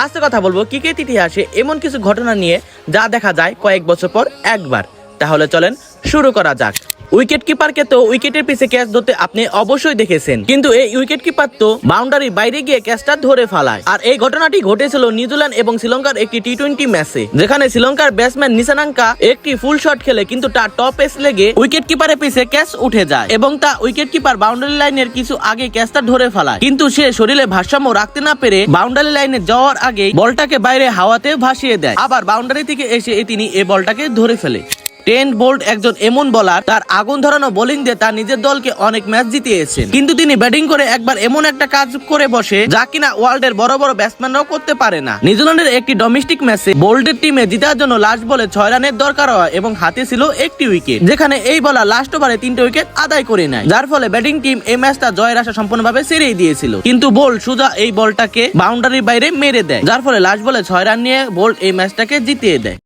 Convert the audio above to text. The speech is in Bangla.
আজকে কথা বলবো ক্রিকেট ইতিহাসে এমন কিছু ঘটনা নিয়ে যা দেখা যায় কয়েক বছর পর একবার। তাহলে চলেন শুরু করা যাক। উইকেট কিপারকে তো উইকেটের পিছে ক্যাচ ধরতে আপনি অবশ্যই দেখেছেন, কিন্তু এই উইকেট কিপার তো বাউন্ডারির বাইরে গিয়ে ক্যাচটা ধরে ফেলায়। আর এই ঘটনাটি ঘটেছিল নিউজিল্যান্ড এবং শ্রীলঙ্কার একটি টি-20 ম্যাচে, যেখানে শ্রীলঙ্কার ব্যাটসম্যান নিশানাঙ্কা একটি ফুল শট খেলে কিন্তু তার টপ এস লেগে উইকেট কিপারের পিছে ক্যাচ উঠে যায় এবং তা উইকেট কিপার বাউন্ডারি লাইনের কিছু আগে ক্যাচটা ধরে ফেলায়। কিন্তু সে শরীরে ভারসাম্য রাখতে না পেরে বাউন্ডারি লাইনে যাওয়ার আগে বলটাকে বাইরে হাওয়াতে ভাসিয়ে দেয়। আবার বাউন্ডারি থেকে এসে তিনি এই বলটাকে ধরে ফেলে। ট্রেন্ট বোল্ট একজন এমন বোলার, তার আগুন ধরানো বোলিং দিয়ে তার নিজের দলকে অনেক ম্যাচ জিতিয়েছেন, কিন্তু তিনি ব্যাটিং করে একবার এমন একটা কাজ করে বসে যা কিনা ওয়ার্ল্ডের বড় বড় ব্যাটসম্যানরাও করতে পারে না। নিউজিল্যান্ডের একটি ডোমেস্টিক ম্যাচে বোল্টের টিমে জেতার জন্য লাস্ট বলে 6 রানের দরকার হয় এবং হাতে ছিল একটি উইকেট, যেখানে এই বলার লাস্ট ওভারে 3টে উইকেট আদায় করে নেয়, যার ফলে ব্যাটিং টিম এই ম্যাচটা জয়ের আশা সম্পূর্ণভাবে ছেড়েই দিয়েছিল। কিন্তু বোল্ট সোজা এই বলটাকে বাউন্ডারির বাইরে মেরে দেয়, যার ফলে লাস্ট বলে 6 রান নিয়ে বোল্ট এই ম্যাচটাকে জিতিয়ে দেয়।